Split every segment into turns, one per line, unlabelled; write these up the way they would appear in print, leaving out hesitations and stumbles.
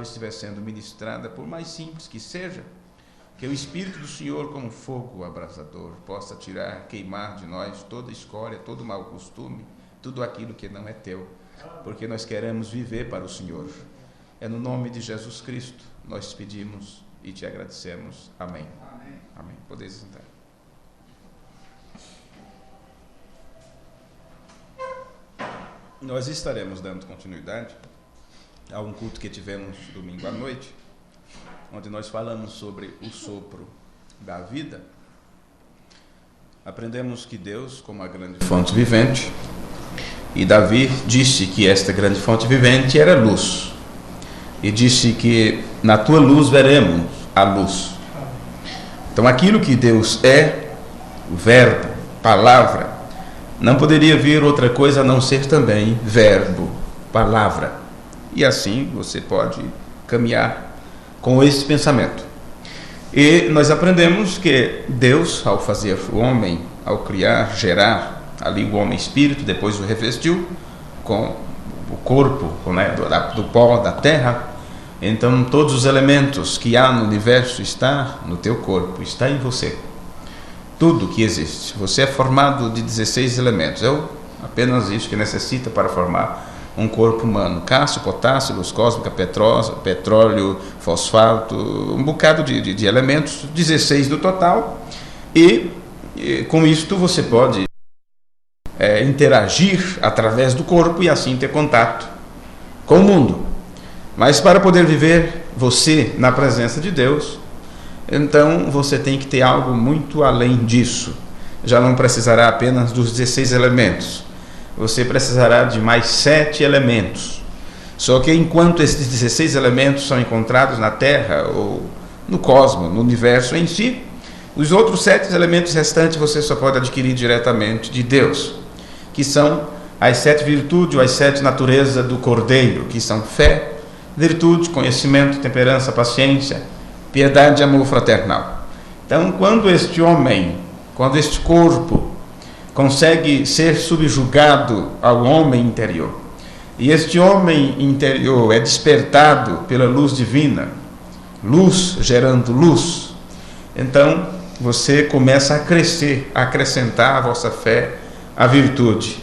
estiver sendo ministrada, por mais simples que seja, que o Espírito do Senhor, como fogo abrasador, possa tirar, queimar de nós toda escória, todo mau costume, tudo aquilo que não é teu, porque nós queremos viver para o Senhor. É no nome de Jesus Cristo nós pedimos e te agradecemos. Amém. Amém. Amém. Podeis sentar. Nós estaremos dando continuidade a um culto que tivemos domingo à noite, onde nós falamos sobre o sopro da vida. Aprendemos que Deus, como a grande fonte vivente, e Davi disse que esta grande fonte vivente era luz, e disse que na tua luz veremos a luz. Então aquilo que Deus é, o verbo, palavra, não poderia vir outra coisa a não ser também verbo, palavra. E assim você pode caminhar com esse pensamento. E nós aprendemos que Deus, ao fazer o homem, ao criar, gerar ali o homem espírito, depois o revestiu com o corpo, né, do pó da terra. Então todos os elementos que há no universo está no teu corpo, está em você. Tudo que existe. Você é formado de 16 elementos. É apenas isso que necessita para formar um corpo humano: cálcio, potássio, luz cósmica, petróleo, fosfato, um bocado de elementos, 16 no total. E com isto você pode interagir através do corpo e assim ter contato com o mundo. Mas para poder viver você na presença de Deus, então você tem que ter algo muito além disso. Já não precisará apenas dos 16 elementos. Você precisará de mais 7 elementos. Só que enquanto esses 16 elementos são encontrados na Terra ou no cosmos, no universo em si, os outros 7 elementos restantes você só pode adquirir diretamente de Deus, que são as 7 virtudes ou as 7 naturezas do Cordeiro, que são fé, virtude, conhecimento, temperança, paciência, piedade e amor fraternal. Então, quando este homem, quando este corpo consegue ser subjugado ao homem interior, e este homem interior é despertado pela luz divina, luz gerando luz, então você começa a crescer, a acrescentar à vossa fé a virtude.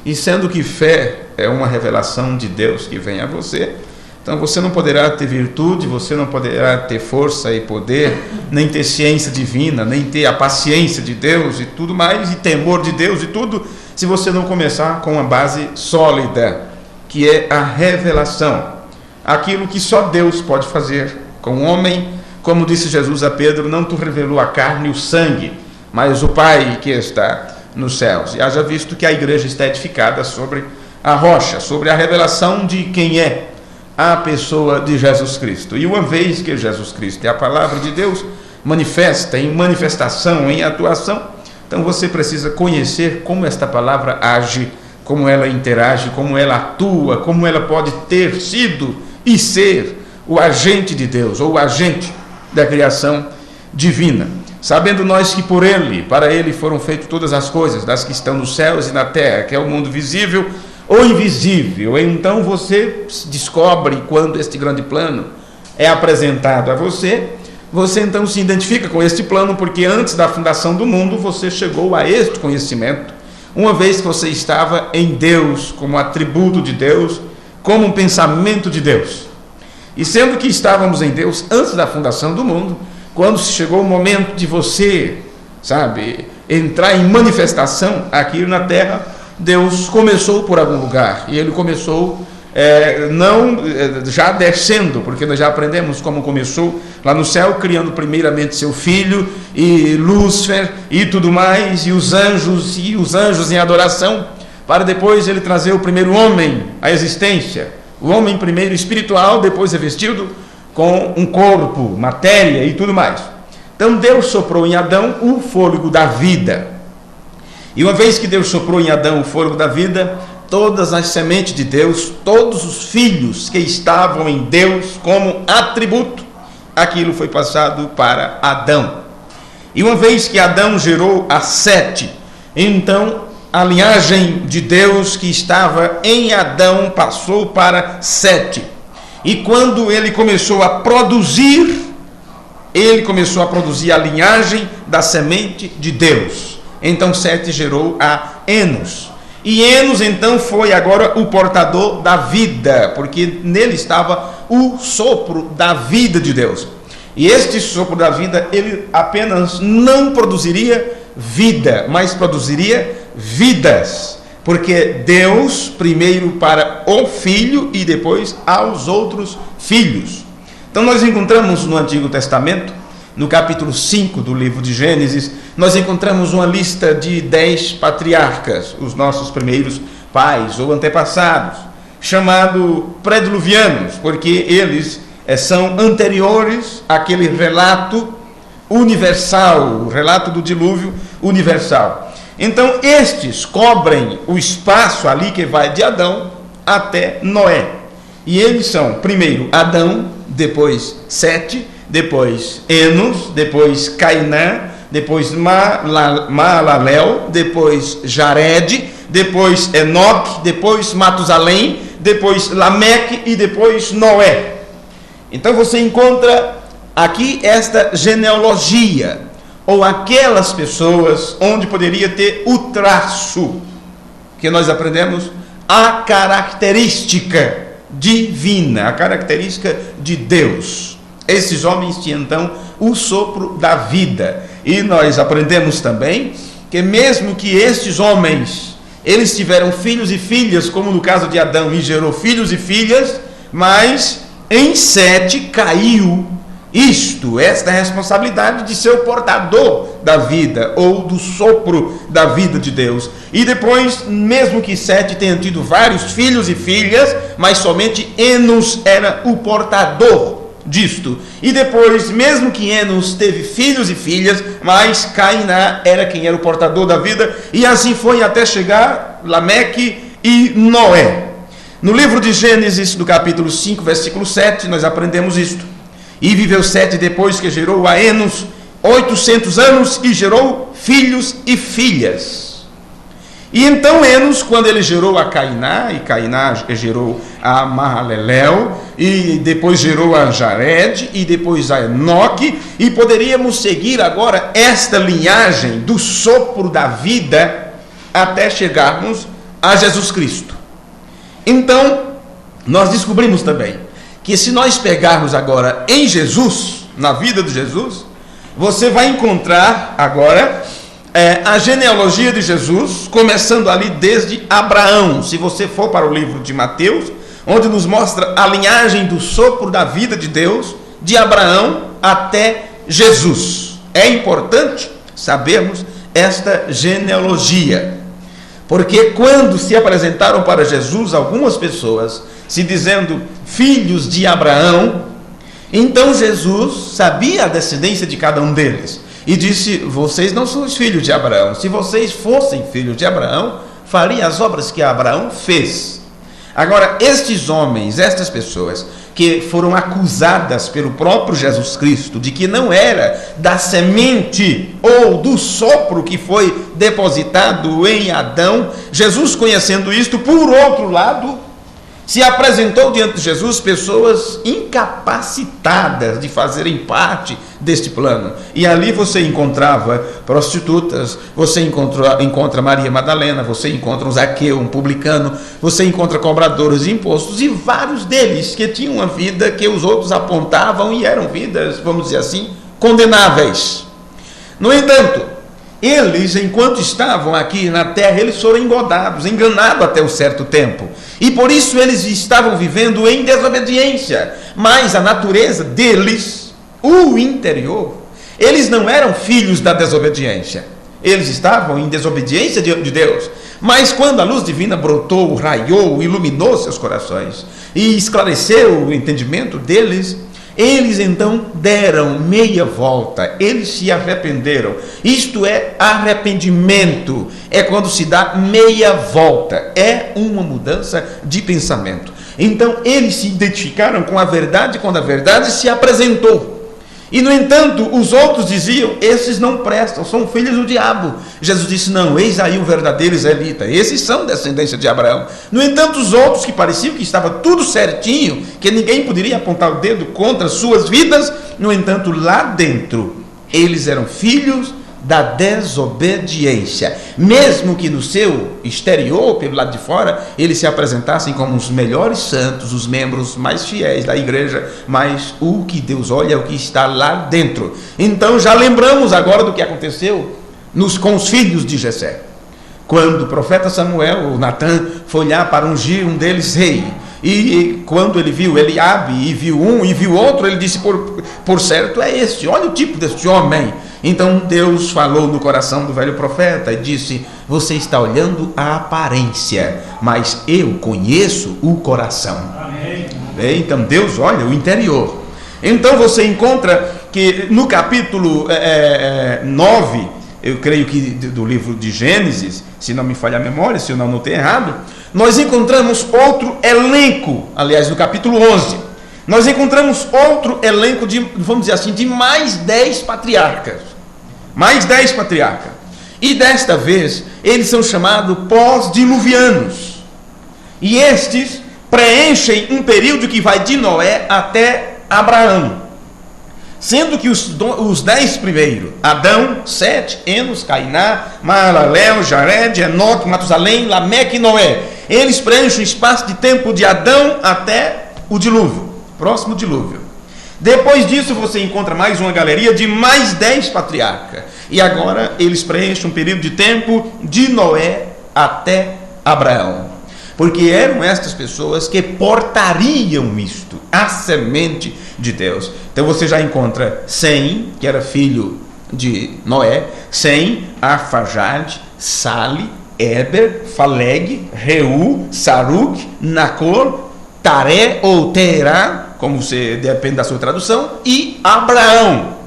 E sendo que fé é uma revelação de Deus que vem a você, então você não poderá ter virtude, você não poderá ter força e poder, nem ter ciência divina, nem ter a paciência de Deus e tudo mais, e temor de Deus e tudo, se você não começar com uma base sólida, que é a revelação. Aquilo que só Deus pode fazer com o homem, como disse Jesus a Pedro: não te revelou a carne e o sangue, mas o Pai que está nos céus. E haja visto que a igreja está edificada sobre a rocha, sobre a revelação de quem é a pessoa de Jesus Cristo. E uma vez que Jesus Cristo é a palavra de Deus, manifesta em manifestação, em atuação, então você precisa conhecer como esta palavra age, como ela interage, como ela atua, como ela pode ter sido e ser o agente de Deus, ou o agente da criação divina. Sabendo nós que por Ele, para Ele foram feitas todas as coisas, das que estão nos céus e na terra, que é o mundo visível ou invisível. Então você descobre, quando este grande plano é apresentado a você, você então se identifica com este plano, porque antes da fundação do mundo você chegou a este conhecimento, uma vez que você estava em Deus, como atributo de Deus, como um pensamento de Deus. E sendo que estávamos em Deus antes da fundação do mundo, quando chegou o momento de você, entrar em manifestação aqui na terra, Deus começou por algum lugar, e Ele começou já descendo, porque nós já aprendemos como começou lá no céu, criando primeiramente seu filho, e Lúcifer, e tudo mais, e os anjos em adoração, para depois Ele trazer o primeiro homem à existência, o homem primeiro espiritual, depois revestido com um corpo, matéria e tudo mais. Então Deus soprou em Adão o fôlego da vida. E uma vez que Deus soprou em Adão o fôlego da vida, todas as sementes de Deus, todos os filhos que estavam em Deus como atributo, aquilo foi passado para Adão. E uma vez que Adão gerou a Sete, então a linhagem de Deus que estava em Adão passou para Sete. E quando ele começou a produzir a linhagem da semente de Deus. Então Sete gerou a Enos. E Enos então foi agora o portador da vida, porque nele estava o sopro da vida de Deus. E este sopro da vida, ele apenas não produziria vida, mas produziria vidas. Porque Deus, primeiro para o Filho e depois aos outros filhos. Então nós encontramos no Antigo Testamento, no capítulo 5 do livro de Gênesis, nós encontramos uma lista de 10 patriarcas, os nossos primeiros pais ou antepassados, chamado pré-diluvianos, porque eles são anteriores àquele relato universal, o relato do dilúvio universal. Então estes cobrem o espaço ali que vai de Adão até Noé. E eles são, primeiro, Adão, depois Sete, depois Enos, depois Cainã, depois Maalalel, depois Jared, depois Enoque, depois Matusalém, depois Lameque e depois Noé. Então você encontra aqui esta genealogia, ou aquelas pessoas onde poderia ter o traço, que nós aprendemos a característica divina, a característica de Deus. Esses homens tinham então o sopro da vida. E nós aprendemos também que mesmo que estes homens, eles tiveram filhos e filhas, como no caso de Adão, e gerou filhos e filhas, mas em Sete caiu esta responsabilidade de ser o portador da vida, ou do sopro da vida de Deus. E depois, mesmo que Sete tenha tido vários filhos e filhas, mas somente Enos era o portador disto. E depois, mesmo que Enos teve filhos e filhas, mas Cainã era quem era o portador da vida, e assim foi até chegar Lameque e Noé. No livro de Gênesis, do capítulo 5, versículo 7, nós aprendemos isto. E viveu Sete depois que gerou a Enos 800 anos e gerou filhos e filhas. E então Enos, quando ele gerou a Cainã, e Cainã gerou a Maalalel, e depois gerou a Jared, e depois a Enoque, e poderíamos seguir agora esta linhagem do sopro da vida até chegarmos a Jesus Cristo. Então, nós descobrimos também que se nós pegarmos agora em Jesus, na vida de Jesus, você vai encontrar agora a genealogia de Jesus, começando ali desde Abraão. Se você for para o livro de Mateus, onde nos mostra a linhagem do sopro da vida de Deus, de Abraão até Jesus. É importante sabermos esta genealogia, porque quando se apresentaram para Jesus algumas pessoas, se dizendo filhos de Abraão, então Jesus sabia a descendência de cada um deles. E disse, vocês não são os filhos de Abraão. Se vocês fossem filhos de Abraão, faria as obras que Abraão fez. Agora, estes homens, estas pessoas que foram acusadas pelo próprio Jesus Cristo de que não era da semente ou do sopro que foi depositado em Adão, Jesus, conhecendo isto, por outro lado, se apresentou diante de Jesus pessoas incapacitadas de fazerem parte deste plano. E ali você encontrava prostitutas, você encontra Maria Madalena, você encontra um Zaqueu, um publicano, você encontra cobradores de impostos e vários deles que tinham uma vida que os outros apontavam e eram vidas, vamos dizer assim, condenáveis. No entanto, eles, enquanto estavam aqui na terra, eles foram enganados até um certo tempo. E por isso eles estavam vivendo em desobediência. Mas a natureza deles, o interior, eles não eram filhos da desobediência. Eles estavam em desobediência de Deus. Mas quando a luz divina brotou, raiou, iluminou seus corações e esclareceu o entendimento deles, eles então deram meia volta, eles se arrependeram. Isto é arrependimento, é quando se dá meia volta, é uma mudança de pensamento. Então eles se identificaram com a verdade quando a verdade se apresentou. E, no entanto, os outros diziam: esses não prestam, são filhos do diabo. Jesus disse: não, eis aí o verdadeiro israelita, esses são descendência de Abraão. No entanto, os outros, que pareciam que estava tudo certinho, que ninguém poderia apontar o dedo contra suas vidas, no entanto, lá dentro, eles eram filhos da desobediência, mesmo que no seu exterior, pelo lado de fora, eles se apresentassem como os melhores santos, os membros mais fiéis da igreja, mas o que Deus olha é o que está lá dentro. Então já lembramos agora do que aconteceu com os filhos de Jessé, quando o profeta Samuel, o Natã, foi olhar para ungir um deles rei. E quando ele viu Eliabe, e viu um e viu outro, ele disse: por certo é este, olha o tipo deste homem. Então Deus falou no coração do velho profeta e disse: você está olhando a aparência, mas eu conheço o coração. Amém. Então Deus olha o interior. Então você encontra que no capítulo 9, eu creio que do livro de Gênesis, se não me falha a memória, se eu não anotei errado, nós encontramos outro elenco. Aliás, no capítulo 11, nós encontramos outro elenco de, vamos dizer assim, de mais 10 patriarcas. Mais 10 patriarcas. E desta vez, eles são chamados pós-diluvianos. E estes preenchem um período que vai de Noé até Abraão. Sendo que os 10 primeiros, Adão, Sete, Enos, Cainá, Maalalel, Jared, Enoque, Matusalém, Lameque e Noé, eles preenchem o espaço de tempo de Adão até o dilúvio, próximo dilúvio. Depois disso você encontra mais uma galeria de mais 10 patriarcas, e agora eles preenchem um período de tempo de Noé até Abraão, porque eram estas pessoas que portariam isto, a semente de Deus. Então você já encontra Sem, que era filho de Noé, Sem, Arfaxade, Sali, Eber, Faleg, Reu, Saruc, Nacor, Taré ou Terá, como você depende da sua tradução, e Abraão.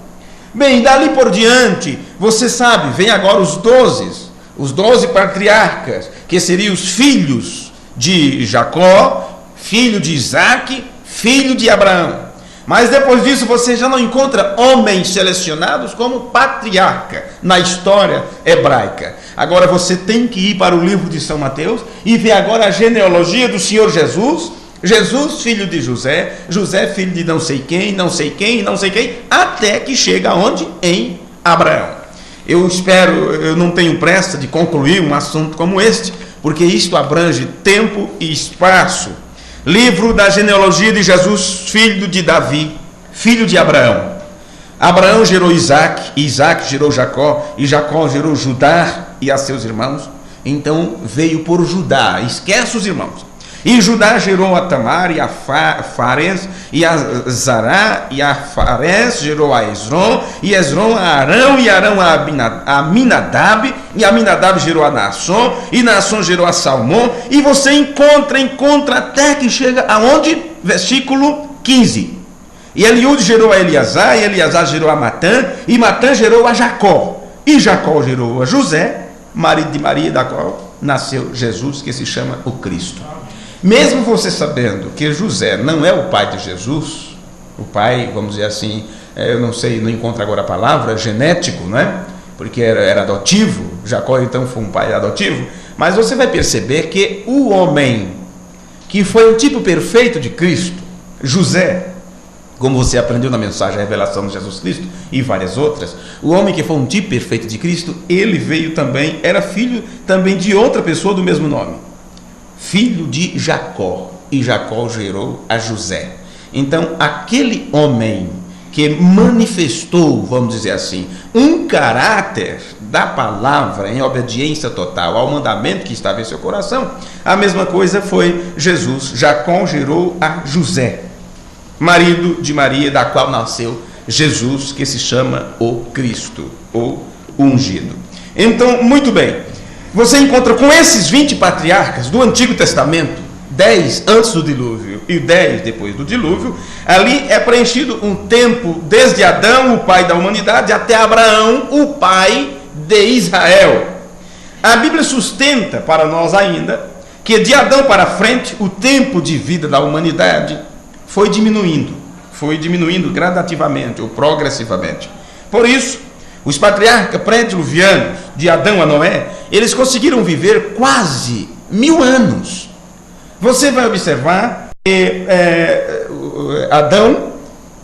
Bem, dali por diante, você sabe, vem agora os 12 patriarcas, que seriam os filhos de Jacó, filho de Isaac, filho de Abraão. Mas depois disso você já não encontra homens selecionados como patriarca na história hebraica. Agora você tem que ir para o livro de São Mateus e ver agora a genealogia do Senhor Jesus. Jesus, filho de José, José, filho de não sei quem, não sei quem, não sei quem, até que chega aonde? Em Abraão. Eu não tenho pressa de concluir um assunto como este, porque isto abrange tempo e espaço. Livro da genealogia de Jesus, filho de Davi, filho de Abraão. Abraão gerou Isaac, e Isaac gerou Jacó, e Jacó gerou Judá e a seus irmãos. Então veio por Judá, esquece os irmãos. E Judá gerou a Tamar e a Fares, e a Zará, e a Fares gerou a Esrom, e Esrom a Arão, e Arão a Aminadab, e Aminadab gerou a Naasson, e Naasson gerou a Salmão, e você encontra até que chega aonde? Versículo 15. E Eliúde gerou a Eleazar, e Eleazar gerou a Matã, e Matã gerou a Jacó, e Jacó gerou a José, marido de Maria, da qual nasceu Jesus, que se chama o Cristo. Mesmo você sabendo que José não é o pai de Jesus, o pai, vamos dizer assim, eu não sei, não encontro agora a palavra, genético, não é? Porque era adotivo, Jacó então foi um pai adotivo, mas você vai perceber que o homem que foi o tipo perfeito de Cristo, José, como você aprendeu na mensagem, a revelação de Jesus Cristo e várias outras, o homem que foi um tipo perfeito de Cristo, ele veio também, era filho também de outra pessoa do mesmo nome, filho de Jacó, e Jacó gerou a José. Então aquele homem que manifestou, vamos dizer assim, um caráter da palavra em obediência total ao mandamento que estava em seu coração, a mesma coisa foi Jesus. Jacó gerou a José, marido de Maria, da qual nasceu Jesus, que se chama o Cristo, o ungido. Então, muito bem, você encontra com esses 20 patriarcas do Antigo Testamento, 10 antes do dilúvio e 10 depois do dilúvio, ali é preenchido um tempo desde Adão, o pai da humanidade, até Abraão, o pai de Israel. A Bíblia sustenta para nós ainda que de Adão para frente o tempo de vida da humanidade foi diminuindo, foi diminuindo gradativamente ou progressivamente. Por isso, os patriarcas pré-diluvianos, de Adão a Noé, eles conseguiram viver quase 1000 anos. Você vai observar que Adão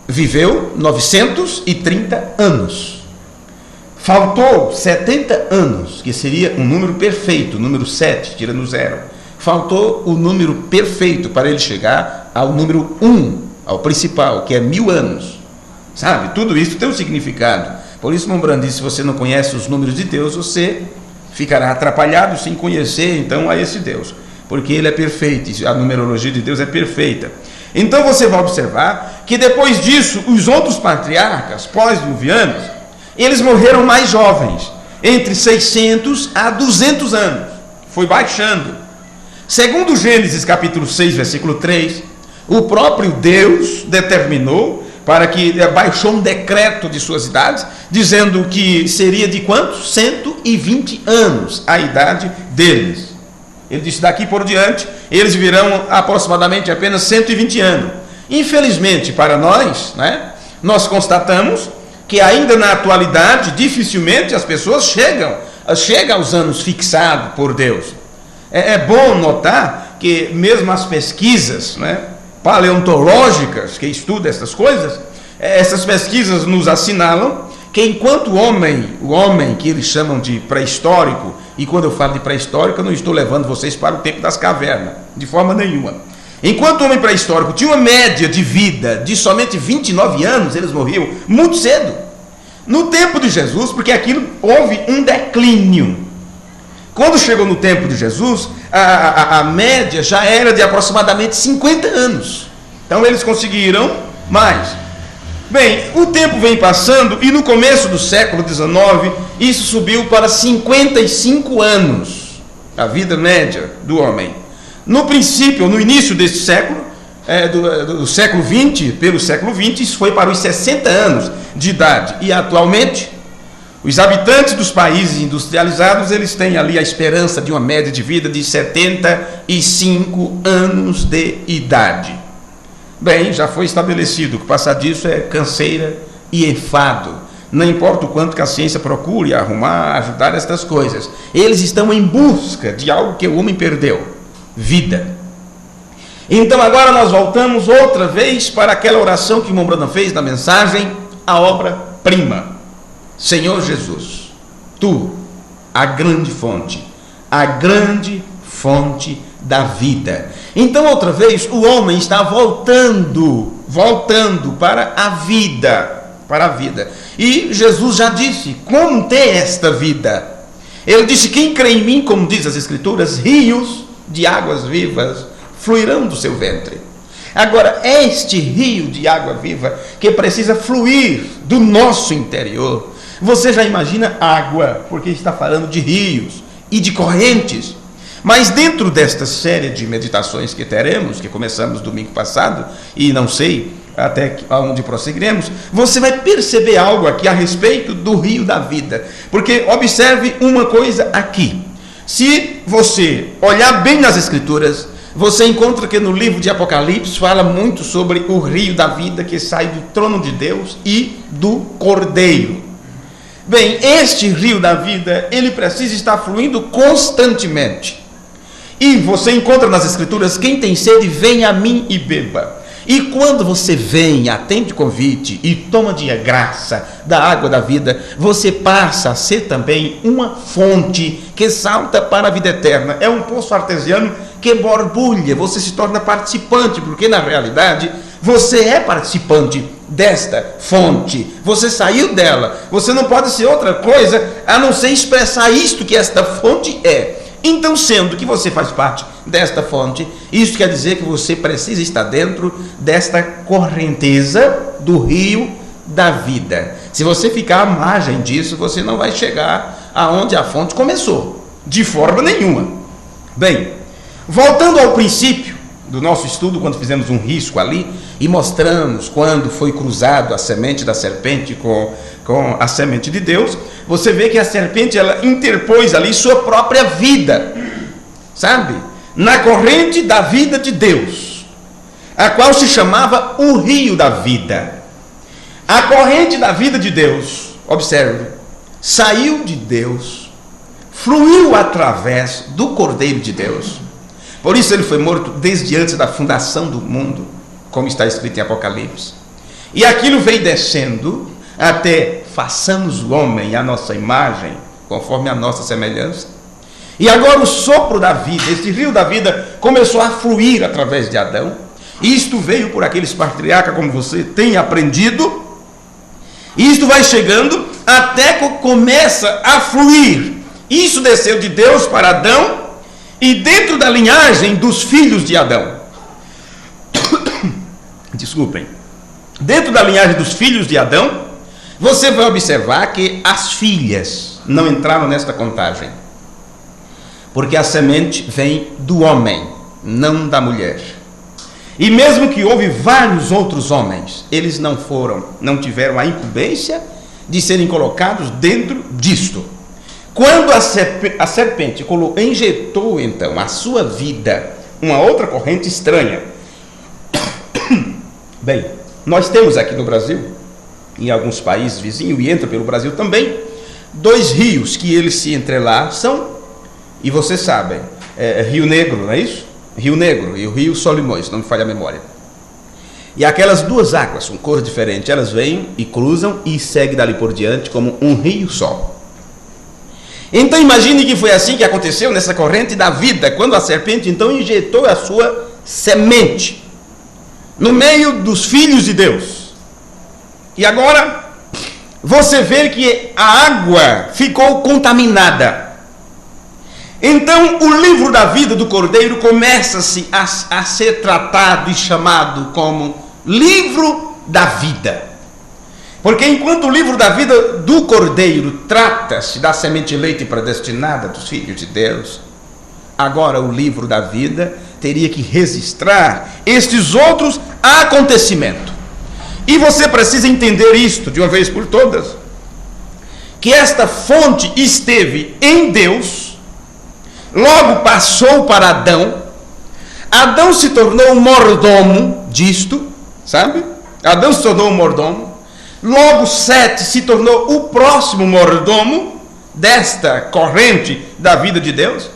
viveu 930 anos. Faltou 70 anos, que seria um número perfeito, o número 7, tirando 0. Faltou o número perfeito para ele chegar ao número 1, ao principal, que é 1000 anos. Sabe? Tudo isso tem um significado. Por isso, Mombrandi, se você não conhece os números de Deus, você ficará atrapalhado sem conhecer, então, a esse Deus. Porque ele é perfeito, a numerologia de Deus é perfeita. Então, você vai observar que depois disso, os outros patriarcas pós-diluvianos, eles morreram mais jovens, entre 600 a 200 anos. Foi baixando. Segundo Gênesis capítulo 6, versículo 3, o próprio Deus determinou para que baixou um decreto de suas idades, dizendo que seria de quantos? 120 anos a idade deles. Ele disse, daqui por diante, eles viverão aproximadamente apenas 120 anos. Infelizmente, para nós, né, nós constatamos que ainda na atualidade, dificilmente as pessoas chegam aos anos fixados por Deus. É bom notar que mesmo as pesquisas, né, paleontológicas que estudam essas coisas, essas pesquisas nos assinalam que enquanto o homem que eles chamam de pré-histórico, e quando eu falo de pré-histórico, eu não estou levando vocês para o tempo das cavernas, de forma nenhuma. Enquanto o homem pré-histórico tinha uma média de vida de somente 29 anos, eles morriam muito cedo. No tempo de Jesus, porque aquilo houve um declínio. Quando chegou no tempo de Jesus, a média já era de aproximadamente 50 anos. Então eles conseguiram mais. Bem, o tempo vem passando e no começo do século XIX, isso subiu para 55 anos, a vida média do homem. No princípio, no início deste século, do século XX, pelo século XX, isso foi para os 60 anos de idade. E atualmente, os habitantes dos países industrializados, eles têm ali a esperança de uma média de vida de 75 anos de idade. Bem, já foi estabelecido que passar disso é canseira e enfado. Não importa o quanto que a ciência procure arrumar, ajudar estas coisas. Eles estão em busca de algo que o homem perdeu: vida. Então agora nós voltamos outra vez para aquela oração que Mombrana fez na mensagem, a obra-prima. Senhor Jesus, Tu, a grande fonte da vida. Então outra vez o homem está voltando para a vida, e Jesus já disse como ter esta vida. Ele disse, quem crê em mim, como diz as escrituras, rios de águas vivas fluirão do seu ventre. Agora, este rio de água viva que precisa fluir do nosso interior, você já imagina água, porque está falando de rios e de correntes. Mas dentro desta série de meditações que teremos, que começamos domingo passado, e não sei até onde prosseguiremos, você vai perceber algo aqui a respeito do rio da vida. Porque observe uma coisa aqui. Se você olhar bem nas escrituras, você encontra que no livro de Apocalipse fala muito sobre o rio da vida que sai do trono de Deus e do Cordeiro. Bem, este rio da vida, ele precisa estar fluindo constantemente. E você encontra nas escrituras, quem tem sede, venha a mim e beba. E quando você vem, atende o convite e toma de graça da água da vida, você passa a ser também uma fonte que salta para a vida eterna. É um poço artesiano que borbulha, você se torna participante, porque na realidade você é participante desta fonte. Você saiu dela, você não pode ser outra coisa a não ser expressar isto que esta fonte é. Então, sendo que você faz parte desta fonte, isso quer dizer que você precisa estar dentro desta correnteza do rio da vida. Se você ficar à margem disso, você não vai chegar aonde a fonte começou, de forma nenhuma. Bem, voltando ao princípio do nosso estudo, quando fizemos um risco ali, e mostramos quando foi cruzado a semente da serpente com a semente de Deus, você vê que a serpente, ela interpôs ali sua própria vida, sabe? Na corrente da vida de Deus. a qual se chamava o rio da vida. A corrente da vida de Deus, observe, saiu de Deus, fluiu através do Cordeiro de Deus. Por isso ele foi morto desde antes da fundação do mundo, como está escrito em Apocalipse. E aquilo veio descendo até façamos o homem à nossa imagem, conforme a nossa semelhança. E agora o sopro da vida, esse rio da vida, começou a fluir através de Adão. E isto veio por aqueles patriarcas, como você tem aprendido. E isto vai chegando até que começa a fluir. Isso desceu de Deus para Adão e dentro da linhagem dos filhos de Adão. Desculpem. Dentro da linhagem dos filhos de Adão, você vai observar que as filhas não entraram nesta contagem. Porque a semente vem do homem, não da mulher. E mesmo que houve vários outros homens, eles não tiveram a incumbência de serem colocados dentro disto. Quando a serpente injetou então a sua vida, uma outra corrente estranha. Bem, nós temos aqui no Brasil, em alguns países vizinhos, e entra pelo Brasil também, 2 rios que eles se entrelaçam, e vocês sabem, Rio Negro, não é isso? Rio Negro e o Rio Solimões, não me falha a memória. E aquelas 2 águas, com cor diferente, elas vêm e cruzam e seguem dali por diante como um rio só. Então imagine que foi assim que aconteceu nessa corrente da vida, quando a serpente então injetou a sua semente no meio dos filhos de Deus. E agora você vê que a água ficou contaminada. Então o livro da vida do Cordeiro começa-se a ser tratado e chamado como livro da vida. Porque enquanto o livro da vida do Cordeiro trata-se da semente eleita e predestinada dos filhos de Deus, agora o livro da vida teria que registrar estes outros acontecimentos. E você precisa entender isto de uma vez por todas, que esta fonte esteve em Deus, logo passou para Adão. Adão se tornou mordomo disto, sabe? Adão se tornou mordomo. Logo Sete se tornou o próximo mordomo desta corrente da vida de Deus.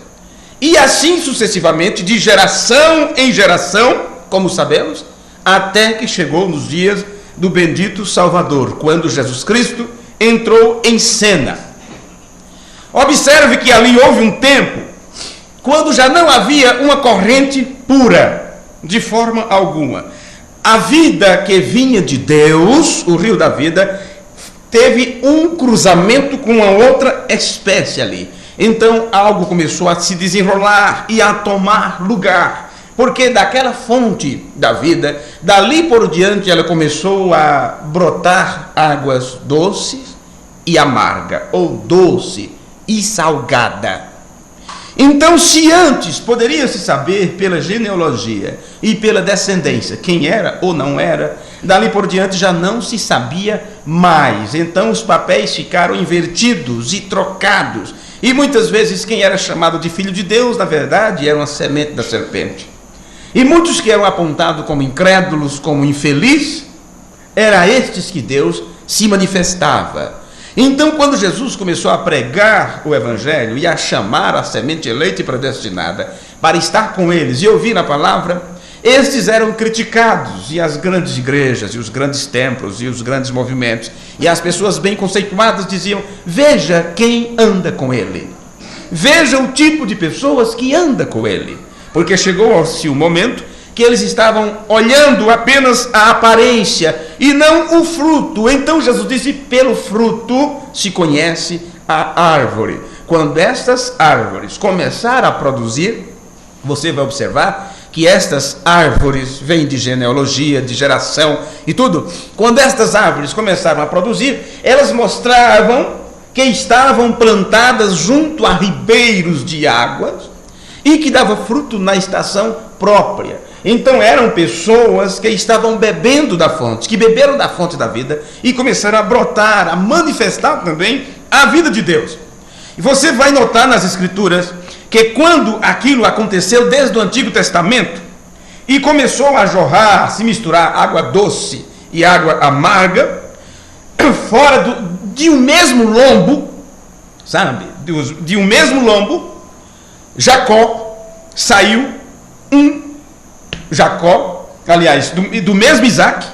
E assim sucessivamente, de geração em geração, como sabemos, até que chegou nos dias do bendito Salvador, quando Jesus Cristo entrou em cena. Observe que ali houve um tempo quando já não havia uma corrente pura, de forma alguma. A vida que vinha de Deus, o rio da vida, teve um cruzamento com uma outra espécie ali. Então algo começou a se desenrolar e a tomar lugar. Porque daquela fonte da vida, dali por diante ela começou a brotar águas doces e amarga, ou doce e salgada. Então, se antes poderia-se saber pela genealogia e pela descendência quem era ou não era, dali por diante já não se sabia mais. Então os papéis ficaram invertidos e trocados. E muitas vezes quem era chamado de filho de Deus, na verdade, era uma semente da serpente. E muitos que eram apontados como incrédulos, como infelizes, era estes que Deus se manifestava. Então, quando Jesus começou a pregar o Evangelho e a chamar a semente eleita e predestinada para estar com eles e ouvir a palavra, estes eram criticados, e as grandes igrejas, e os grandes templos, e os grandes movimentos, e as pessoas bem conceituadas diziam: veja quem anda com ele, veja o tipo de pessoas que anda com ele, porque chegou-se o momento que eles estavam olhando apenas a aparência e não o fruto. Então Jesus disse: pelo fruto se conhece a árvore. Quando estas árvores começarem a produzir, você vai observar que estas árvores vêm de genealogia, de geração e tudo. Quando estas árvores começaram a produzir, elas mostravam que estavam plantadas junto a ribeiros de águas e que dava fruto na estação própria. Então eram pessoas que estavam bebendo da fonte, que beberam da fonte da vida e começaram a brotar, a manifestar também a vida de Deus. E você vai notar nas Escrituras que quando aquilo aconteceu desde o Antigo Testamento, e começou a jorrar, a se misturar água doce e água amarga, fora de um mesmo lombo, sabe? De um mesmo lombo, do mesmo Isaac,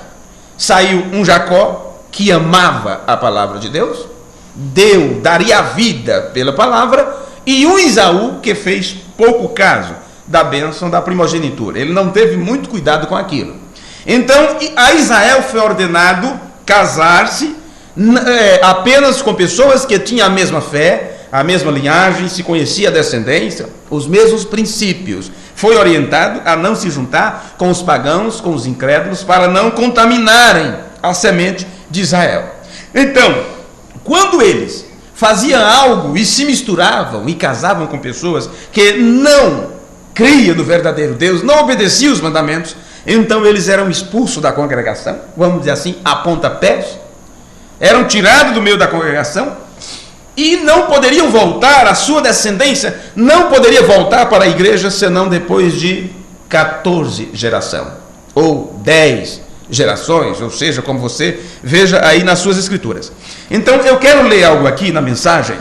saiu um Jacó que amava a palavra de Deus, daria a vida pela palavra, e um Esaú que fez pouco caso da bênção da primogenitura. Ele não teve muito cuidado com aquilo. Então, a Israel foi ordenado casar-se apenas com pessoas que tinham a mesma fé, a mesma linhagem, se conhecia a descendência, os mesmos princípios. Foi orientado a não se juntar com os pagãos, com os incrédulos, para não contaminarem a semente de Israel. Então, quando eles faziam algo e se misturavam e casavam com pessoas que não criam no verdadeiro Deus, não obedeciam os mandamentos, então eles eram expulsos da congregação, vamos dizer assim, a pontapés, eram tirados do meio da congregação e não poderiam voltar, a sua descendência não poderia voltar para a igreja senão depois de 14 gerações, ou 10 gerações, ou seja, como você veja aí nas suas escrituras. Então eu quero ler algo aqui na mensagem.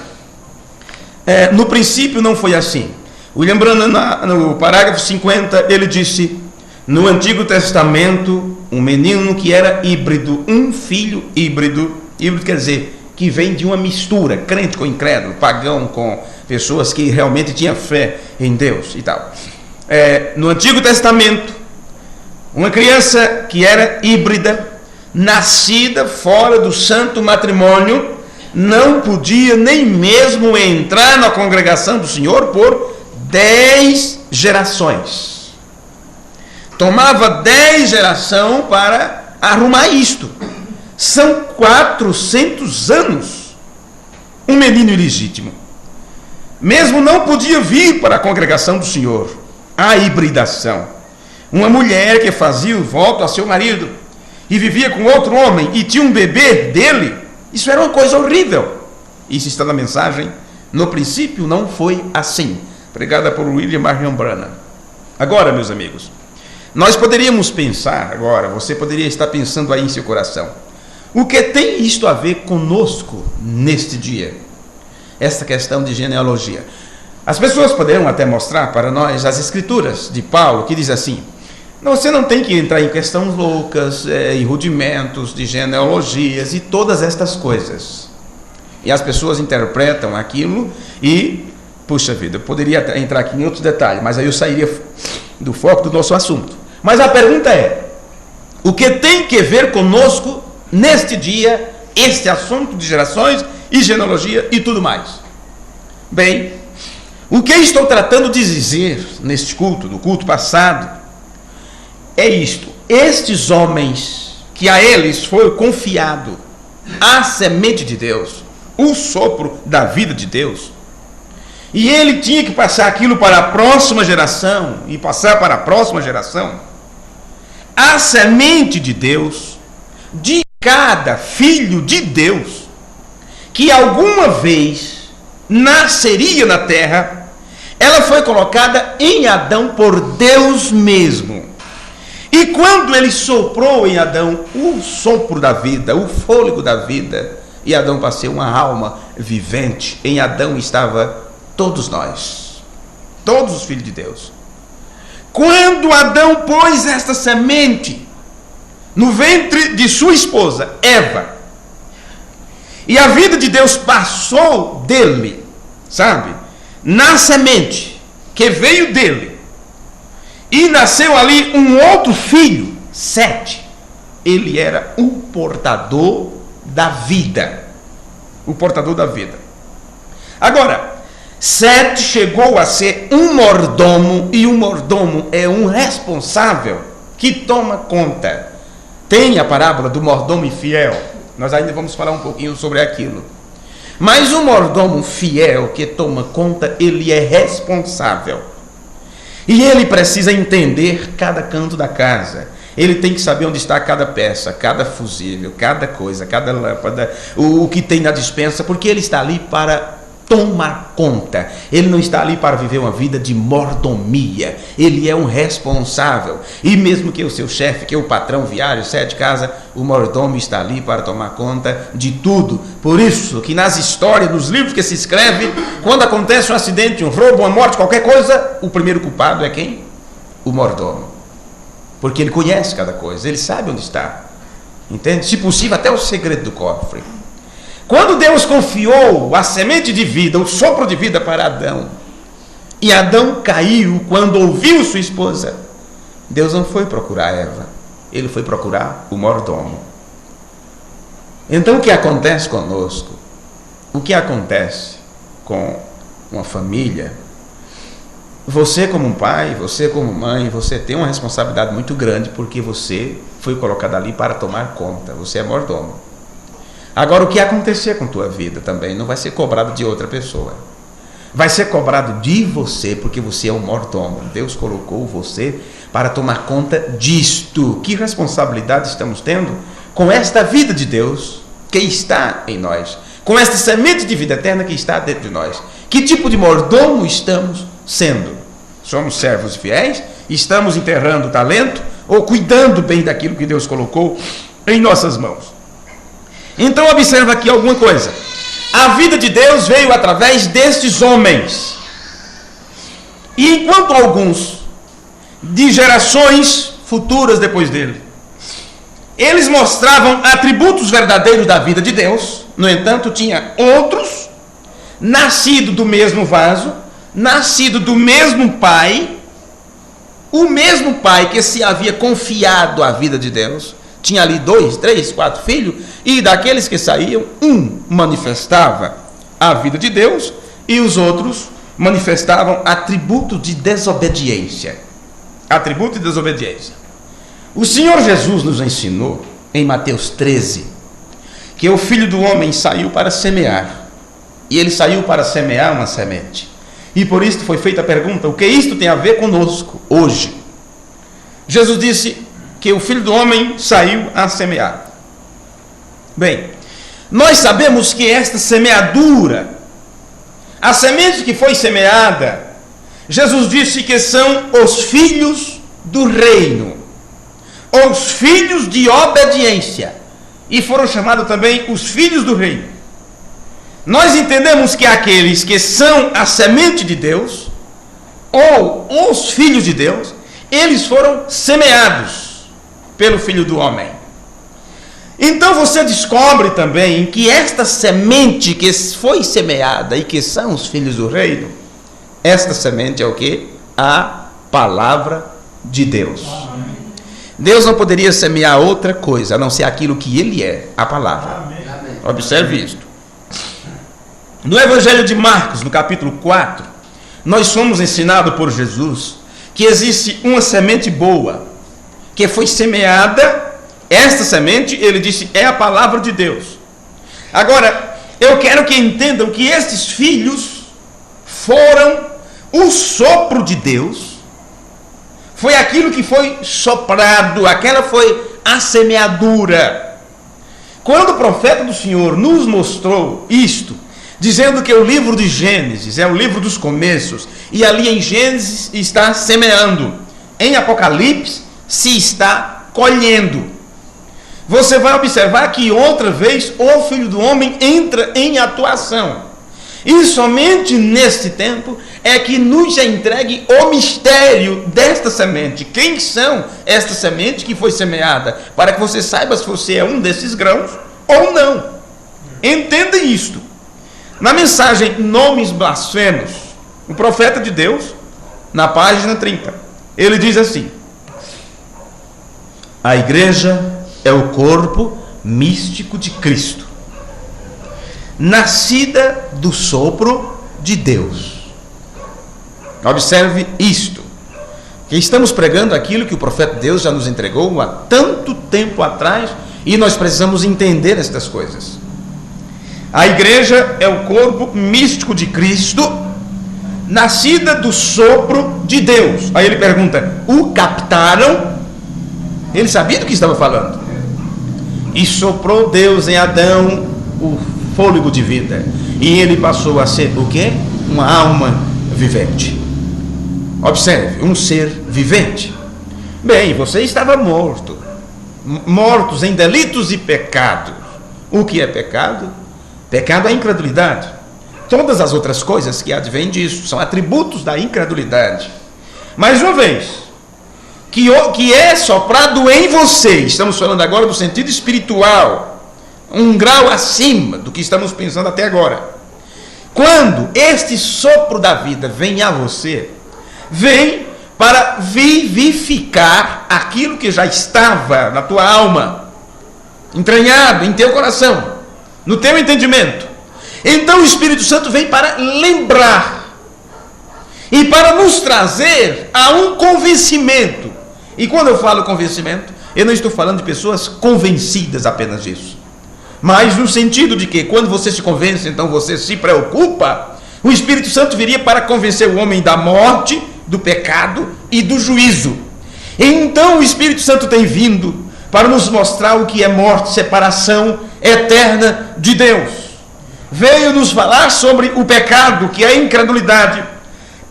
No princípio não foi assim. William Branham, no parágrafo 50, ele disse: no Antigo Testamento, um menino que era híbrido, um filho híbrido quer dizer que vem de uma mistura, crente com incrédulo, pagão com pessoas que realmente tinham fé em Deus e tal. No Antigo Testamento, uma criança que era híbrida, nascida fora do santo matrimônio, não podia nem mesmo entrar na congregação do Senhor por 10 gerações. Tomava 10 gerações para arrumar isto. São 400 anos. Um menino ilegítimo. Mesmo não podia vir para a congregação do Senhor. A hibridação. Uma mulher que fazia o voto a seu marido e vivia com outro homem e tinha um bebê dele, isso era uma coisa horrível. Isso está na mensagem. No princípio não foi assim. Pregada por William Marion Branham. Agora, meus amigos, nós poderíamos pensar agora, você poderia estar pensando aí em seu coração, o que tem isto a ver conosco neste dia? Essa questão de genealogia. As pessoas poderão até mostrar para nós as escrituras de Paulo, que diz assim: você não tem que entrar em questões loucas, em rudimentos de genealogias e todas estas coisas. E as pessoas interpretam aquilo e, puxa vida, eu poderia entrar aqui em outros detalhes, mas aí eu sairia do foco do nosso assunto. Mas a pergunta é: o que tem que ver conosco neste dia, este assunto de gerações e genealogia e tudo mais? Bem, o que estou tratando de dizer neste culto, do culto passado, é isto: estes homens que a eles foi confiado a semente de Deus, o sopro da vida de Deus, e ele tinha que passar aquilo para a próxima geração e passar para a próxima geração, a semente de Deus, de cada filho de Deus que alguma vez nasceria na terra, ela foi colocada em Adão por Deus mesmo. E quando ele soprou em Adão o sopro da vida, o fôlego da vida, e Adão passou uma alma vivente, em Adão estava todos nós, todos os filhos de Deus. Quando Adão pôs esta semente no ventre de sua esposa, Eva, e a vida de Deus passou dele, sabe, na semente que veio dele, e nasceu ali um outro filho, Sete. Ele era o portador da vida. O portador da vida. Agora, Sete chegou a ser um mordomo, e um mordomo é um responsável que toma conta. Tem a parábola do mordomo infiel. Nós ainda vamos falar um pouquinho sobre aquilo. Mas o mordomo fiel que toma conta, ele é responsável. E ele precisa entender cada canto da casa. Ele tem que saber onde está cada peça, cada fusível, cada coisa, cada lâmpada, o que tem na despensa, porque ele está ali para tomar conta. Ele não está ali para viver uma vida de mordomia. Ele é um responsável. E mesmo que o seu chefe, que o patrão viário, saia de casa, o mordomo está ali para tomar conta de tudo. Por isso que nas histórias, nos livros que se escreve, quando acontece um acidente, um roubo, uma morte, qualquer coisa, o primeiro culpado é quem? O mordomo. Porque ele conhece cada coisa, ele sabe onde está. Entende? Se possível, até o segredo do cofre. Quando Deus confiou a semente de vida, o sopro de vida para Adão, e Adão caiu quando ouviu sua esposa, Deus não foi procurar Eva, ele foi procurar o mordomo. Então o que acontece conosco? O que acontece com uma família? Você como um pai, você como mãe, você tem uma responsabilidade muito grande, porque você foi colocado ali para tomar conta, você é mordomo. Agora, o que acontecer com tua vida também não vai ser cobrado de outra pessoa. Vai ser cobrado de você, porque você é um mordomo. Deus colocou você para tomar conta disto. Que responsabilidade estamos tendo com esta vida de Deus que está em nós, com esta semente de vida eterna que está dentro de nós? Que tipo de mordomo estamos sendo? Somos servos fiéis? Estamos enterrando o talento ou cuidando bem daquilo que Deus colocou em nossas mãos? Então observa aqui alguma coisa. A vida de Deus veio através destes homens. E enquanto alguns de gerações futuras depois dele, eles mostravam atributos verdadeiros da vida de Deus, no entanto, tinha outros, nascido do mesmo vaso, nascido do mesmo pai, o mesmo pai que se havia confiado a vida de Deus, tinha ali 2, 3, 4 filhos, e daqueles que saíam, um manifestava a vida de Deus e os outros manifestavam atributo de desobediência. Atributo de desobediência. O Senhor Jesus nos ensinou, em Mateus 13, que o Filho do Homem saiu para semear, e ele saiu para semear uma semente. E por isso foi feita a pergunta: o que isto tem a ver conosco hoje? Jesus disse que o Filho do Homem saiu a semear. Bem, nós sabemos que esta semeadura, a semente que foi semeada, Jesus disse que são os filhos do reino, os filhos de obediência, e foram chamados também os filhos do reino. Nós entendemos que aqueles que são a semente de Deus, ou os filhos de Deus, eles foram semeados pelo Filho do Homem. Então você descobre também que esta semente que foi semeada e que são os filhos do reino, esta semente é o que? A palavra de Deus. Deus não poderia semear outra coisa a não ser aquilo que ele é, a palavra. Observe isto. No Evangelho de Marcos, no capítulo 4, nós somos ensinados por Jesus que existe uma semente boa que foi semeada. Esta semente, ele disse, é a palavra de Deus. Agora, eu quero que entendam que estes filhos foram o sopro de Deus. Foi aquilo que foi soprado, aquela foi a semeadura. Quando o profeta do Senhor nos mostrou isto, dizendo que o livro de Gênesis é o livro dos começos, e ali em Gênesis está semeando, em Apocalipse se está colhendo. Você vai observar que outra vez o Filho do Homem entra em atuação. E somente neste tempo é que nos é entregue o mistério desta semente. Quem são esta semente que foi semeada? Para que você saiba se você é um desses grãos ou não. Entenda isto. Na mensagem Nomes Blasfemos, o profeta de Deus, na página 30, ele diz assim: a igreja é o corpo místico de Cristo, nascida do sopro de Deus. Observe isto, que estamos pregando aquilo que o profeta de Deus já nos entregou há tanto tempo atrás, e nós precisamos entender estas coisas. A igreja é o corpo místico de Cristo, nascida do sopro de Deus. Aí ele pergunta: o captaram? Ele sabia do que estava falando. E soprou Deus em Adão o fôlego de vida. E ele passou a ser o quê? Uma alma vivente. Observe, um ser vivente. Bem, você estava morto. Mortos em delitos e pecados. O que é pecado? Pecado é incredulidade. Todas as outras coisas que advêm disso são atributos da incredulidade. Mais uma vez, que é soprado em você, estamos falando agora do sentido espiritual, um grau acima do que estamos pensando até agora. Quando este sopro da vida vem a você, vem para vivificar aquilo que já estava na tua alma, entranhado em teu coração, no teu entendimento. Então o Espírito Santo vem para lembrar e para nos trazer a um convencimento. E quando eu falo convencimento, eu não estou falando de pessoas convencidas apenas disso, mas no sentido de que quando você se convence, então você se preocupa. O Espírito Santo viria para convencer o homem da morte, do pecado e do juízo. Então o Espírito Santo tem vindo para nos mostrar o que é morte, separação eterna de Deus. Veio nos falar sobre o pecado, que é a incredulidade.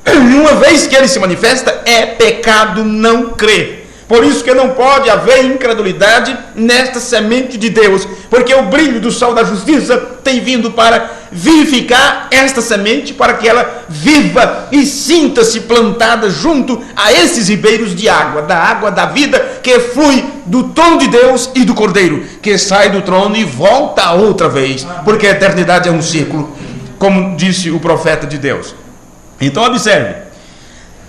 Uma vez que ele se manifesta, é pecado não crer. Por isso que não pode haver incredulidade nesta semente de Deus, porque o brilho do sol da justiça tem vindo para vivificar esta semente, para que ela viva e sinta-se plantada junto a esses ribeiros de água, da água da vida que flui do trono de Deus e do Cordeiro, que sai do trono e volta outra vez, porque a eternidade é um ciclo, como disse o profeta de Deus. Então observe,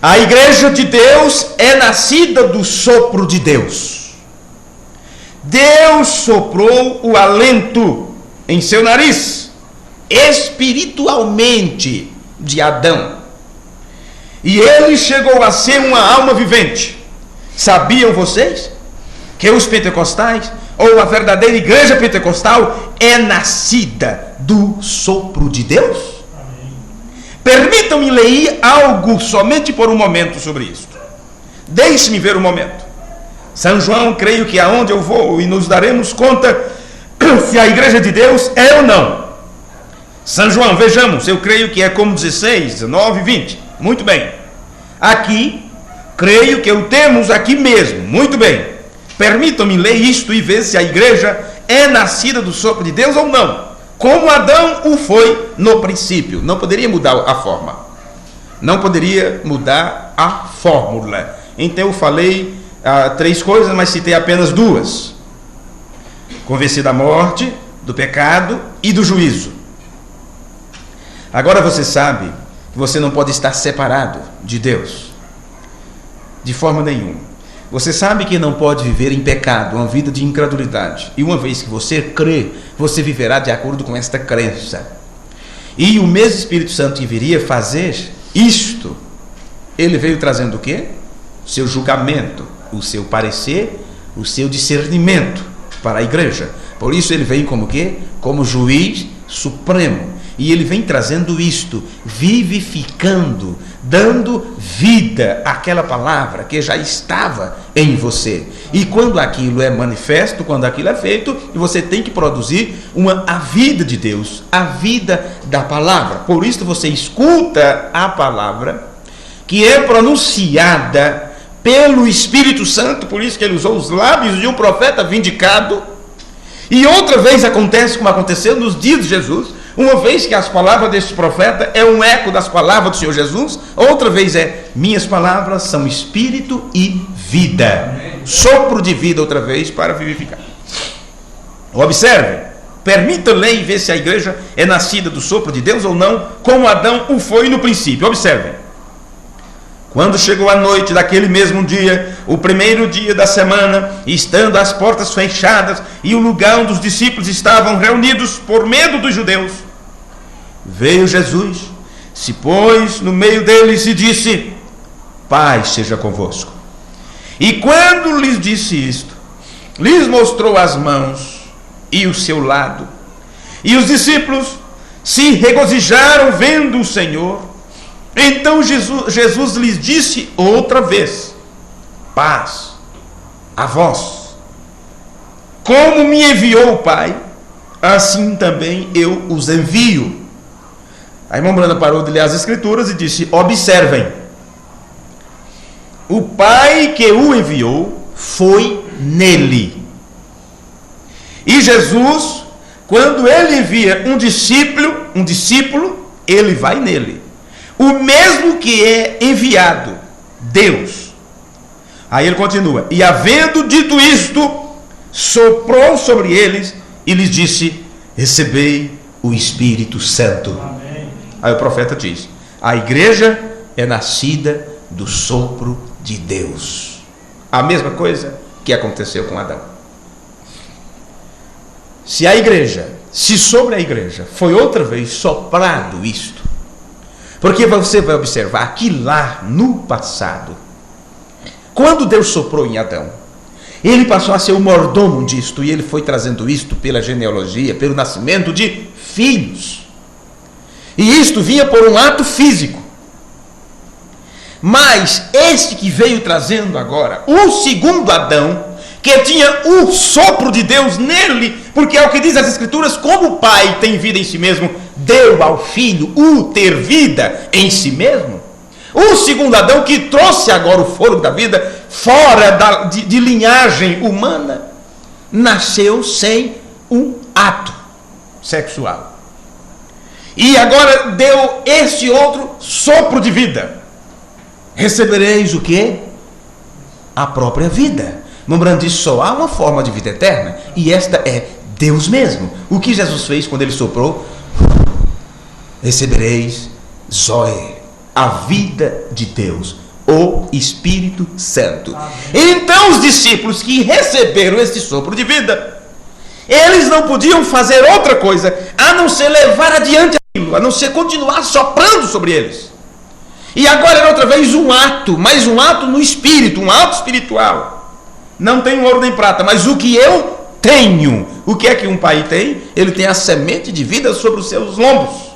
a igreja de Deus é nascida do sopro de Deus. Deus soprou o alento em seu nariz, espiritualmente, de Adão. E ele chegou a ser uma alma vivente. Sabiam vocês que os pentecostais, ou a verdadeira igreja pentecostal, é nascida do sopro de Deus? Permitam-me ler algo somente por um momento sobre isto. Deixe-me ver um momento. São João, creio que aonde eu vou e nos daremos conta se a igreja de Deus é ou não. São João, vejamos, eu creio que é como 16, 19, 20. Muito bem. Aqui, creio que o temos aqui mesmo. Muito bem. Permitam-me ler isto e ver se a igreja é nascida do sopro de Deus ou não. Como Adão o foi no princípio. Não poderia mudar a forma. Não poderia mudar a fórmula. Então eu falei três coisas, mas citei apenas duas. Convencer da morte, do pecado e do juízo. Agora você sabe que você não pode estar separado de Deus. De forma nenhuma. Você sabe que não pode viver em pecado, uma vida de incredulidade. E uma vez que você crê, você viverá de acordo com esta crença. E o mesmo Espírito Santo que viria fazer isto, ele veio trazendo o quê? O seu julgamento, o seu parecer, o seu discernimento para a igreja. Por isso ele vem como o quê? Como juiz supremo. E ele vem trazendo isto, vivificando, dando vida àquela palavra que já estava em você. E quando aquilo é manifesto, quando aquilo é feito, você tem que produzir a vida de Deus, a vida da palavra. Por isso você escuta a palavra que é pronunciada pelo Espírito Santo, por isso que ele usou os lábios de um profeta vindicado. E outra vez acontece como aconteceu nos dias de Jesus, uma vez que as palavras deste profeta é um eco das palavras do Senhor Jesus, outra vez minhas palavras são espírito e vida. Sopro de vida outra vez para vivificar. Observe, permita ler e ver se a igreja é nascida do sopro de Deus ou não, como Adão o foi no princípio. Observe. Quando chegou a noite daquele mesmo dia, o primeiro dia da semana, estando as portas fechadas e o lugar onde os discípulos estavam reunidos por medo dos judeus, veio Jesus, se pôs no meio deles e disse: paz seja convosco. E quando lhes disse isto, lhes mostrou as mãos e o seu lado. E os discípulos se regozijaram vendo o Senhor. Então Jesus lhes disse outra vez: paz a vós. Como me enviou o Pai, assim também eu os envio. A irmã Branda parou de ler as Escrituras e disse: observem, o Pai que o enviou foi nele. E Jesus, quando ele envia um discípulo, ele vai nele. O mesmo que é enviado, Deus. Aí ele continua: e havendo dito isto, soprou sobre eles e lhes disse: recebei o Espírito Santo. Amém. Aí o profeta diz: a igreja é nascida do sopro de Deus. A mesma coisa que aconteceu com Adão. Se sobre a igreja foi outra vez soprado isto, porque você vai observar que lá no passado, quando Deus soprou em Adão, ele passou a ser o mordomo disto, e ele foi trazendo isto pela genealogia, pelo nascimento de filhos. E isto vinha por um ato físico. Mas este que veio trazendo agora, o segundo Adão, que tinha o sopro de Deus nele, porque é o que diz as Escrituras: como o Pai tem vida em si mesmo, deu ao Filho o ter vida em si mesmo. O segundo Adão, que trouxe agora o fôlego da vida, fora de linhagem humana, nasceu sem um ato sexual. E agora deu esse outro sopro de vida. Recebereis o quê? A própria vida. Lembrando disso, só há uma forma de vida eterna, e esta é Deus mesmo. O que Jesus fez quando ele soprou? Recebereis Zoe, a vida de Deus, o Espírito Santo. Então os discípulos que receberam este sopro de vida, eles não podiam fazer outra coisa a não ser levar adiante aquilo, a não ser continuar soprando sobre eles. E agora era outra vez um ato, mais um ato no espírito, um ato espiritual. Não tenho ouro nem prata, mas o que eu tenho. O que é que um pai tem? Ele tem a semente de vida sobre os seus lombos.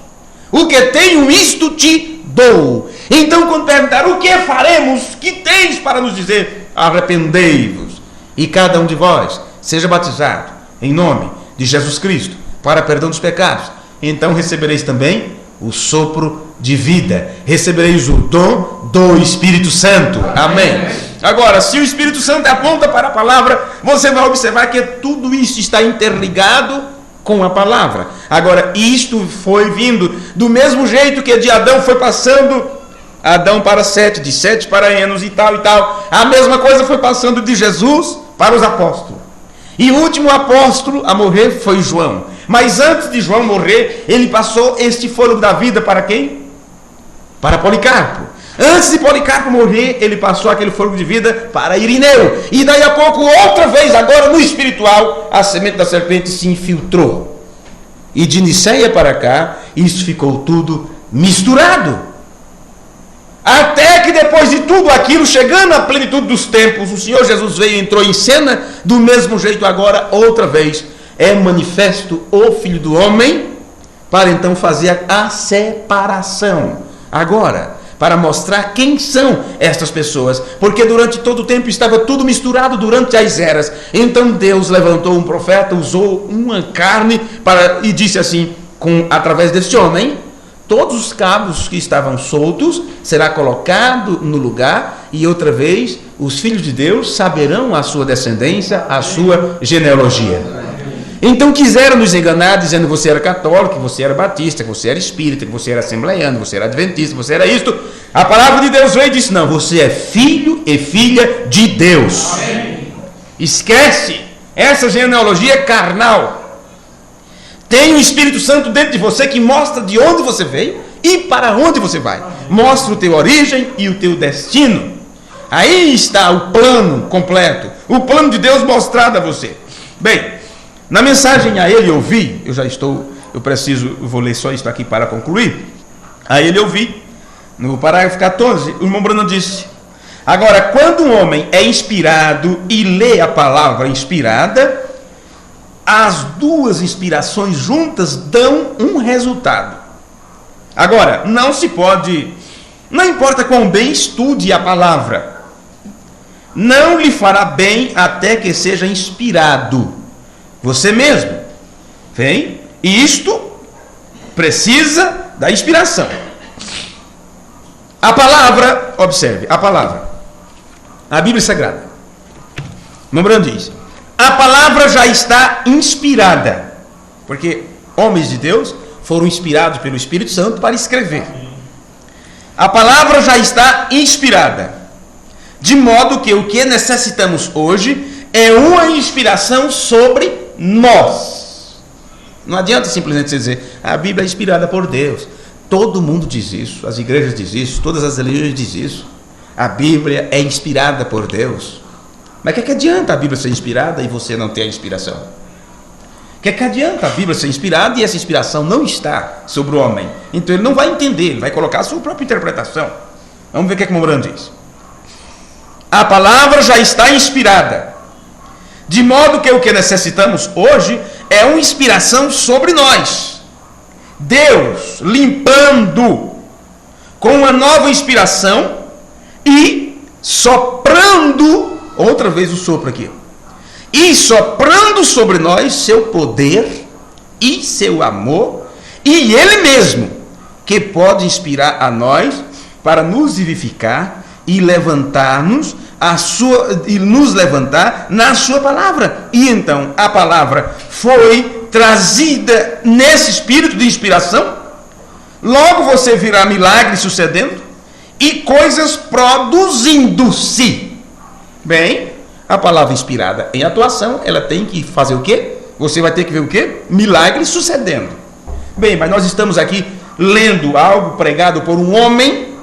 O que tenho, isto te dou. Então, quando perguntaram: o que faremos? Que tens para nos dizer? Arrependei-vos, e cada um de vós seja batizado em nome de Jesus Cristo para perdão dos pecados. Então recebereis também o sopro de vida. Recebereis o dom do Espírito Santo. Amém. Agora, se o Espírito Santo aponta para a palavra, você vai observar que tudo isso está interligado com a palavra. Agora, isto foi vindo do mesmo jeito que de Adão foi passando Adão para Sete, de Sete para Enos e tal e tal. A mesma coisa foi passando de Jesus para os apóstolos. E o último apóstolo a morrer foi João. Mas antes de João morrer, ele passou este fôlego da vida para quem? Para Policarpo. Antes de Policarpo morrer, ele passou aquele fôlego de vida para Irineu. E daí a pouco, outra vez, agora no espiritual, a semente da serpente se infiltrou. E de Niceia para cá, isso ficou tudo misturado. Até que depois de tudo aquilo, chegando à plenitude dos tempos, o Senhor Jesus veio e entrou em cena. Do mesmo jeito agora, outra vez, é manifesto o Filho do Homem, para então fazer a separação. Agora, para mostrar quem são estas pessoas, porque durante todo o tempo estava tudo misturado durante as eras. Então Deus levantou um profeta, usou uma carne e disse assim: através deste homem, todos os cabos que estavam soltos será colocado no lugar, e outra vez os filhos de Deus saberão a sua descendência, a sua genealogia. Então quiseram nos enganar, dizendo que você era católico, que você era batista, que você era espírita, que você era assembleiano, que você era adventista, que você era isto. A palavra de Deus veio e disse: não, você é filho e filha de Deus. Amém. Esquece essa genealogia carnal. Tem o Espírito Santo dentro de você que mostra de onde você veio e para onde você vai. Mostra o teu origem e o teu destino. Aí está o plano completo, o plano de Deus mostrado a você. Bem, na mensagem a ele ouvi, eu vou ler só isso aqui para concluir. A ele ouvi, no parágrafo 14, o irmão Bruno disse: agora, quando um homem é inspirado e lê a palavra inspirada, as duas inspirações juntas dão um resultado. Agora, não importa quão bem estude a palavra, não lhe fará bem até que seja inspirado. Você mesmo Vem? E isto precisa da inspiração. A palavra, observe, a palavra, a Bíblia Sagrada, Membrando diz, a palavra já está inspirada, porque homens de Deus foram inspirados pelo Espírito Santo para escrever. A palavra já está inspirada, de modo que o que necessitamos hoje é uma inspiração sobre nós. Não adianta simplesmente você dizer, a Bíblia é inspirada por Deus. Todo mundo diz isso, as igrejas dizem isso, todas as religiões dizem isso. A Bíblia é inspirada por Deus. Mas o que adianta a Bíblia ser inspirada e você não ter a inspiração? O que adianta a Bíblia ser inspirada e essa inspiração não está sobre o homem? Então ele não vai entender, ele vai colocar a sua própria interpretação. Vamos ver o que Membrando diz. A palavra já está inspirada, de modo que o que necessitamos hoje é uma inspiração sobre nós. Deus limpando com uma nova inspiração e soprando, outra vez o sopro aqui, e soprando sobre nós seu poder e seu amor, e Ele mesmo, que pode inspirar a nós para nos vivificar e levantar-nos e nos levantar na sua palavra. E então a palavra foi trazida nesse espírito de inspiração. Logo você virá milagres sucedendo e coisas produzindo-se. Bem, a palavra inspirada em atuação, ela tem que fazer o quê? Você vai ter que ver o quê? Milagres sucedendo. Bem, mas nós estamos aqui lendo algo pregado por um homem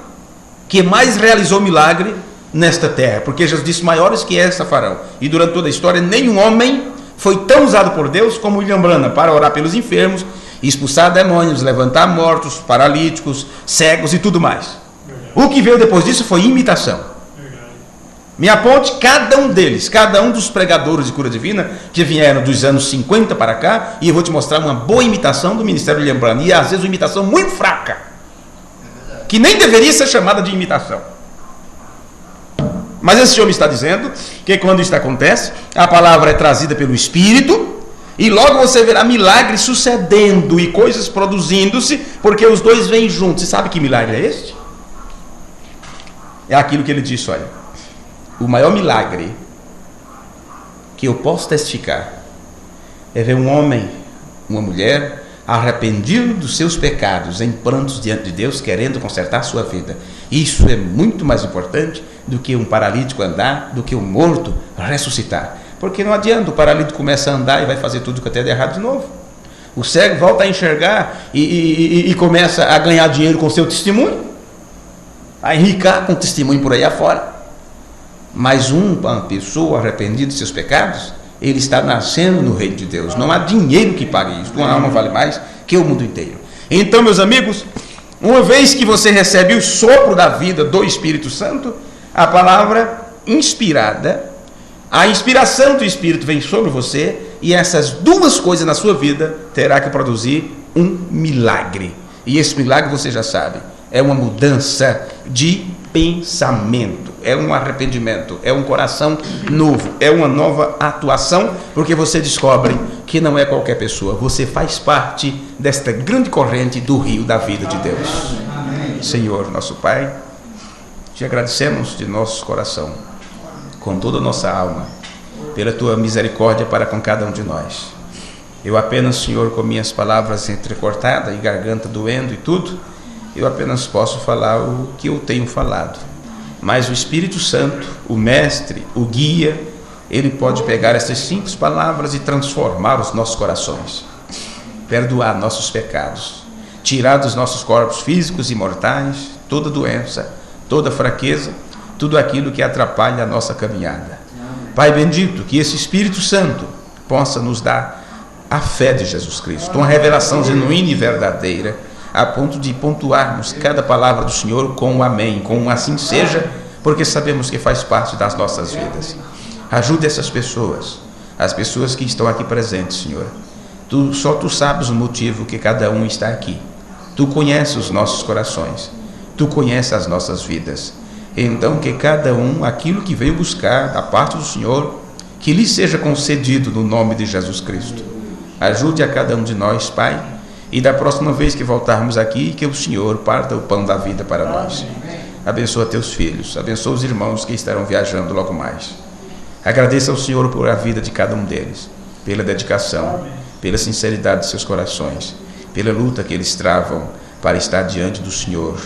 que mais realizou milagre nesta terra, porque Jesus disse, maiores que essa farão. E durante toda a história, nenhum homem foi tão usado por Deus como William Branham para orar pelos enfermos, expulsar demônios, levantar mortos, paralíticos, cegos e tudo mais. O que veio depois disso foi imitação. Me aponte cada um deles, cada um dos pregadores de cura divina que vieram dos anos 50 para cá, e eu vou te mostrar uma boa imitação do ministério de William Branham, e às vezes uma imitação muito fraca, que nem deveria ser chamada de imitação. Mas esse homem está dizendo que quando isso acontece, a palavra é trazida pelo Espírito, e logo você verá milagres sucedendo e coisas produzindo-se, porque os dois vêm juntos. Você sabe que milagre é este? É aquilo que ele disse, olha, o maior milagre que eu posso testificar é ver um homem, uma mulher, arrependido dos seus pecados, em prantos diante de Deus, querendo consertar a sua vida. Isso é muito mais importante do que um paralítico andar, do que um morto ressuscitar. Porque não adianta, o paralítico começa a andar e vai fazer tudo que até der errado de novo. O cego volta a enxergar e começa a ganhar dinheiro com seu testemunho, a enricar com testemunho por aí afora. Mas uma pessoa arrependida de seus pecados, ele está nascendo no reino de Deus. Não há dinheiro que pague isso. Uma alma vale mais que o mundo inteiro. Então, meus amigos, uma vez que você recebe o sopro da vida do Espírito Santo, a palavra inspirada, a inspiração do Espírito vem sobre você, e essas duas coisas na sua vida terá que produzir um milagre. E esse milagre você já sabe, é uma mudança de pensamento, é um arrependimento, é um coração novo, é uma nova atuação, porque você descobre que não é qualquer pessoa, você faz parte desta grande corrente do rio da vida de Deus. Amém. Senhor, nosso Pai, te agradecemos de nosso coração, com toda a nossa alma, pela tua misericórdia para com cada um de nós. Eu apenas, Senhor, com minhas palavras entrecortadas e garganta doendo e tudo, eu apenas posso falar o que eu tenho falado. Mas o Espírito Santo, o Mestre, o Guia, ele pode pegar essas simples palavras e transformar os nossos corações, perdoar nossos pecados, tirar dos nossos corpos físicos e mortais toda doença, toda fraqueza, tudo aquilo que atrapalha a nossa caminhada. Pai bendito, que esse Espírito Santo possa nos dar a fé de Jesus Cristo, uma revelação genuína e verdadeira, a ponto de pontuarmos cada palavra do Senhor com um amém, com um assim seja, porque sabemos que faz parte das nossas vidas. Ajude essas pessoas, as pessoas que estão aqui presentes, Senhor. Só Tu sabes o motivo que cada um está aqui. Tu conheces os nossos corações, Tu conheces as nossas vidas. Então que cada um, aquilo que veio buscar da parte do Senhor, que lhe seja concedido no nome de Jesus Cristo. Ajude a cada um de nós, Pai, e da próxima vez que voltarmos aqui, que o Senhor parta o pão da vida para nós. Abençoa teus filhos, abençoa os irmãos que estarão viajando logo mais. Agradeça ao Senhor por a vida de cada um deles, pela dedicação, pela sinceridade de seus corações, pela luta que eles travam para estar diante do Senhor.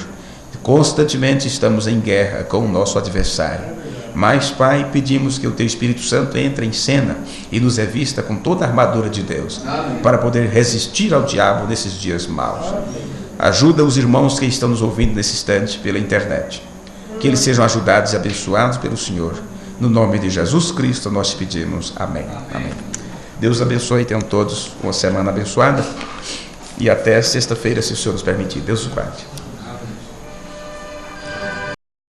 Constantemente estamos em guerra com o nosso adversário. Mas, Pai, pedimos que o Teu Espírito Santo entre em cena e nos revista com toda a armadura de Deus, para poder resistir ao diabo nesses dias maus. Ajuda os irmãos que estão nos ouvindo nesse instante pela internet. Que eles sejam ajudados e abençoados pelo Senhor. No nome de Jesus Cristo nós te pedimos. Amém. Amém. Deus abençoe e tenham todos uma semana abençoada. E até sexta-feira, se o Senhor nos permitir. Deus o guarde.